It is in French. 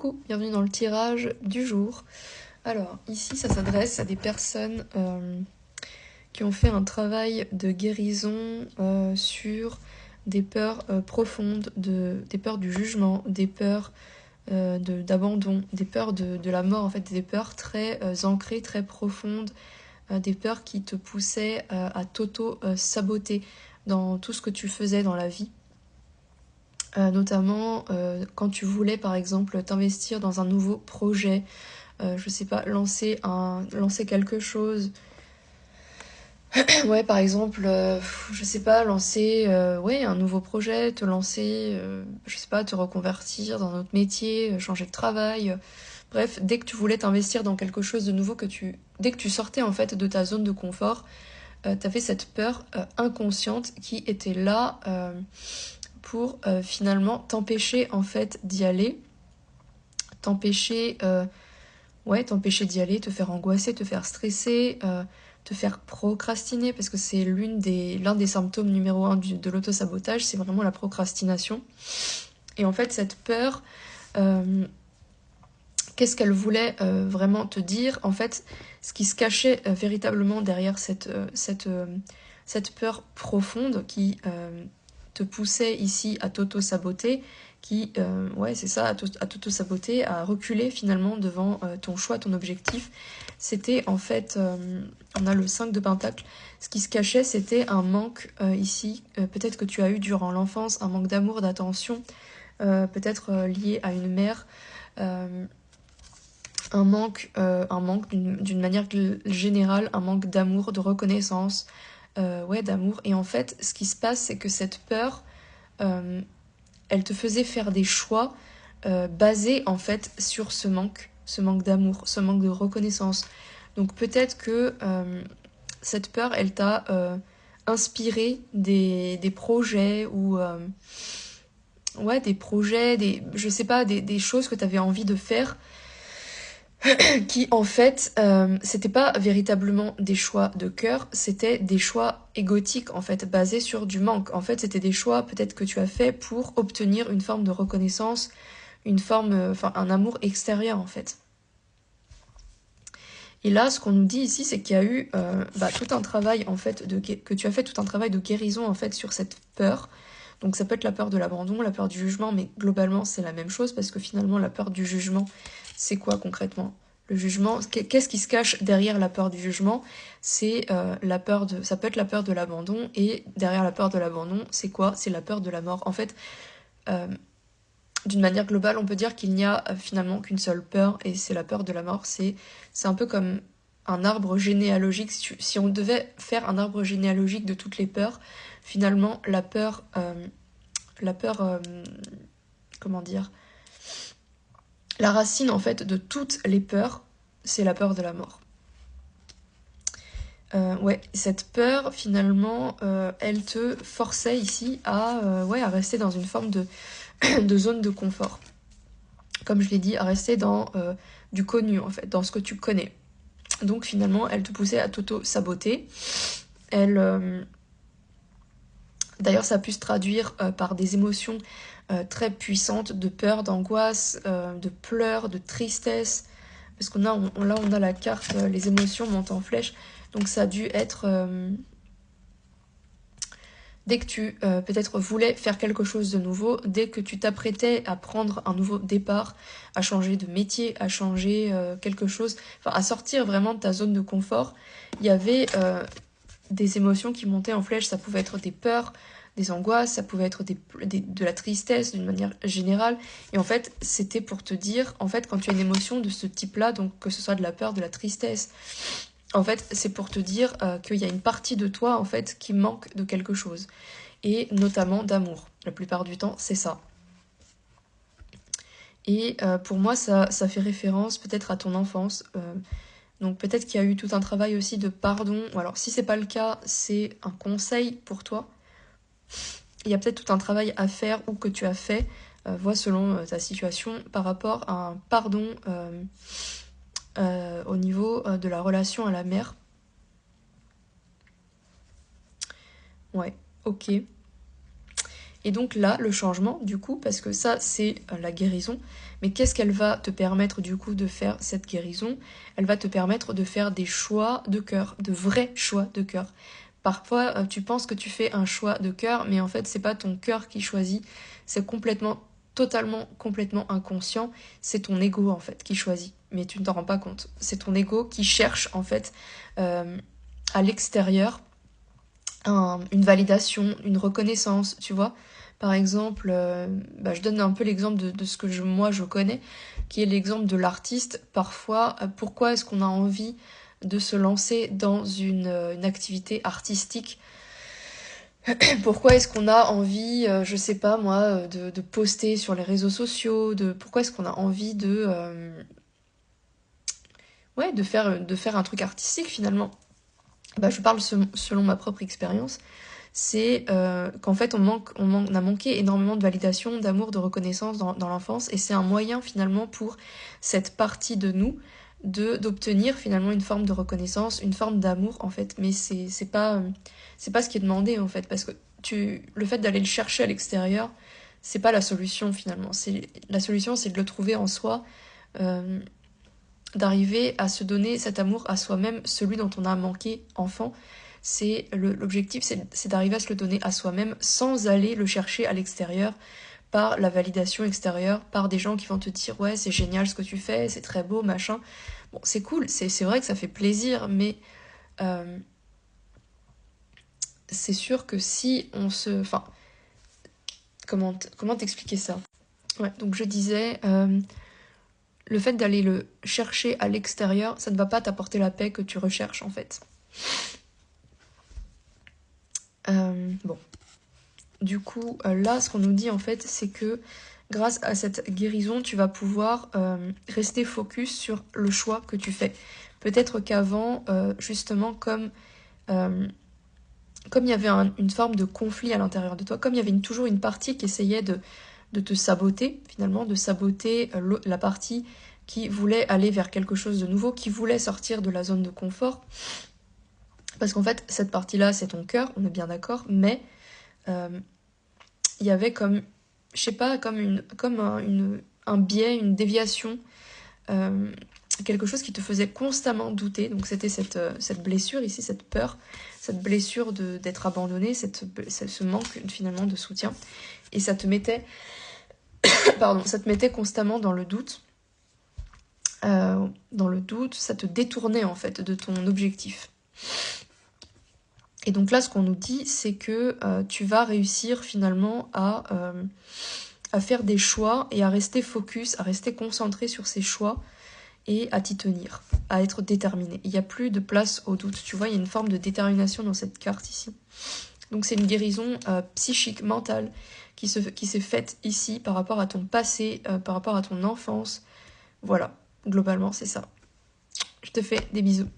Coucou, bienvenue dans le tirage du jour. Alors, ici, ça s'adresse à des personnes qui ont fait un travail de guérison sur des peurs profondes, des peurs du jugement, des peurs d'abandon, des peurs de la mort, en fait, des peurs très ancrées, très profondes, des peurs qui te poussaient à t'auto-saboter dans tout ce que tu faisais dans la vie. Notamment quand tu voulais par exemple t'investir dans un nouveau projet, je sais pas, lancer quelque chose. Ouais, par exemple, je sais pas, lancer ouais, un nouveau projet, te lancer, je sais pas, te reconvertir dans un autre métier, changer de travail. Bref, dès que tu voulais t'investir dans quelque chose de nouveau, dès que tu sortais en fait de ta zone de confort, t'avais cette peur inconsciente qui était là pour finalement t'empêcher en fait d'y aller, t'empêcher t'empêcher d'y aller, te faire angoisser, te faire stresser, te faire procrastiner, parce que c'est l'un des symptômes numéro 1 de l'autosabotage, c'est vraiment la procrastination. Et en fait, cette peur, qu'est-ce qu'elle voulait vraiment te dire? En fait, ce qui se cachait véritablement derrière cette peur profonde qui te poussait ici à t'auto-saboter, c'est ça, à t'auto-saboter, à reculer finalement devant ton choix, ton objectif. C'était en fait, on a le 5 de Pentacle, ce qui se cachait c'était un manque ici, peut-être que tu as eu durant l'enfance un manque d'amour, d'attention, peut-être lié à une mère, un manque d'une manière générale, un manque d'amour, de reconnaissance, d'amour. Et en fait, ce qui se passe, c'est que cette peur, elle te faisait faire des choix basés en fait sur ce manque d'amour, ce manque de reconnaissance. Donc peut-être que cette peur, elle t'a inspiré des projets ou des projets, je sais pas, des choses que tu avais envie de faire qui en fait c'était pas véritablement des choix de cœur, c'était des choix égotiques en fait, basés sur du manque. En fait, c'était des choix peut-être que tu as fait pour obtenir une forme de reconnaissance, une forme, un amour extérieur en fait. Et là, ce qu'on nous dit ici, c'est qu'il y a eu tout un travail en fait que tu as fait tout un travail de guérison en fait sur cette peur. Donc ça peut être la peur de l'abandon, la peur du jugement, mais globalement c'est la même chose parce que finalement la peur du jugement, c'est quoi concrètement? Le jugement, qu'est-ce qui se cache derrière la peur du jugement? C'est ça peut être la peur de l'abandon, et derrière la peur de l'abandon, c'est quoi? C'est la peur de la mort. En fait, d'une manière globale, on peut dire qu'il n'y a finalement qu'une seule peur, et c'est la peur de la mort. C'est un peu comme un arbre généalogique. Si on devait faire un arbre généalogique de toutes les peurs, finalement, la peur, comment dire, la racine en fait de toutes les peurs, c'est la peur de la mort. Cette peur finalement, elle te forçait ici à rester dans une forme de zone de confort. Comme je l'ai dit, à rester dans du connu en fait, dans ce que tu connais. Donc finalement, elle te poussait à t'auto-saboter. D'ailleurs, ça a pu se traduire par des émotions très puissantes de peur, d'angoisse, de pleurs, de tristesse. Parce qu'on a, on a la carte, les émotions montent en flèche. Donc ça a dû être... dès que tu peut-être voulais faire quelque chose de nouveau, dès que tu t'apprêtais à prendre un nouveau départ, à changer de métier, à changer quelque chose, à sortir vraiment de ta zone de confort, il y avait des émotions qui montaient en flèche. Ça pouvait être des peurs, des angoisses, ça pouvait être de la tristesse d'une manière générale. Et en fait, c'était pour te dire, en fait, quand tu as une émotion de ce type-là, donc que ce soit de la peur, de la tristesse, en fait, c'est pour te dire qu'il y a une partie de toi, en fait, qui manque de quelque chose. Et notamment d'amour. La plupart du temps, c'est ça. Et pour moi, ça fait référence peut-être à ton enfance. Donc peut-être qu'il y a eu tout un travail aussi de pardon. Ou alors si c'est pas le cas, c'est un conseil pour toi. Il y a peut-être tout un travail à faire ou que tu as fait, vois selon ta situation, par rapport à un pardon au niveau de la relation à la mère. Ouais, ok. Et donc là, le changement, du coup, parce que ça, c'est la guérison, Mais qu'est-ce qu'elle va te permettre du coup de faire cette guérison? Elle va te permettre de faire des choix de cœur, de vrais choix de cœur. Parfois, tu penses que tu fais un choix de cœur, mais en fait, c'est pas ton cœur qui choisit, c'est complètement inconscient, c'est ton ego en fait qui choisit, mais tu ne t'en rends pas compte. C'est ton ego qui cherche en fait à l'extérieur une validation, une reconnaissance, tu vois. Par exemple, je donne un peu l'exemple de ce que moi je connais, qui est l'exemple de l'artiste. Parfois, pourquoi est-ce qu'on a envie de se lancer dans une activité artistique? Pourquoi est-ce qu'on a envie, je sais pas moi, de poster sur les réseaux sociaux, pourquoi est-ce qu'on a envie de faire un truc artistique finalement? Je parle selon ma propre expérience. C'est qu'en fait on a manqué énormément de validation, d'amour, de reconnaissance dans l'enfance, et c'est un moyen finalement pour cette partie de nous d'obtenir finalement une forme de reconnaissance, une forme d'amour en fait, mais c'est pas ce qui est demandé en fait, parce que le fait d'aller le chercher à l'extérieur, c'est pas la solution finalement. La solution, c'est de le trouver en soi, euh, d'arriver à se donner cet amour à soi-même, celui dont on a manqué enfant. L'objectif, c'est d'arriver à se le donner à soi-même sans aller le chercher à l'extérieur par la validation extérieure, par des gens qui vont te dire ouais c'est génial ce que tu fais, c'est très beau, machin. Bon, c'est cool, c'est vrai que ça fait plaisir, mais euh, c'est sûr que si on se... Enfin, comment t'expliquer ça? Ouais, donc je disais, le fait d'aller le chercher à l'extérieur, ça ne va pas t'apporter la paix que tu recherches en fait. Bon. Du coup, là, ce qu'on nous dit en fait, c'est que grâce à cette guérison, tu vas pouvoir rester focus sur le choix que tu fais. Peut-être qu'avant, justement, comme il y avait une forme de conflit à l'intérieur de toi, comme il y avait toujours une partie qui essayait de te saboter, finalement, de saboter la partie qui voulait aller vers quelque chose de nouveau, qui voulait sortir de la zone de confort. Parce qu'en fait, cette partie-là, c'est ton cœur, on est bien d'accord, mais il y avait comme, je sais pas, comme un biais, une déviation, quelque chose qui te faisait constamment douter. Donc c'était cette blessure ici, cette peur, cette blessure d'être abandonné, ce manque finalement de soutien. Et ça te mettait, ça te mettait constamment dans le doute. Ça te détournait en fait de ton objectif. Et donc là, ce qu'on nous dit, c'est que tu vas réussir finalement à faire des choix et à rester focus, à rester concentré sur ces choix et à t'y tenir, à être déterminé. Il n'y a plus de place au doute. Tu vois, il y a une forme de détermination dans cette carte ici. Donc c'est une guérison psychique, mentale, qui s'est faite ici par rapport à ton passé, par rapport à ton enfance. Voilà, globalement, c'est ça. Je te fais des bisous.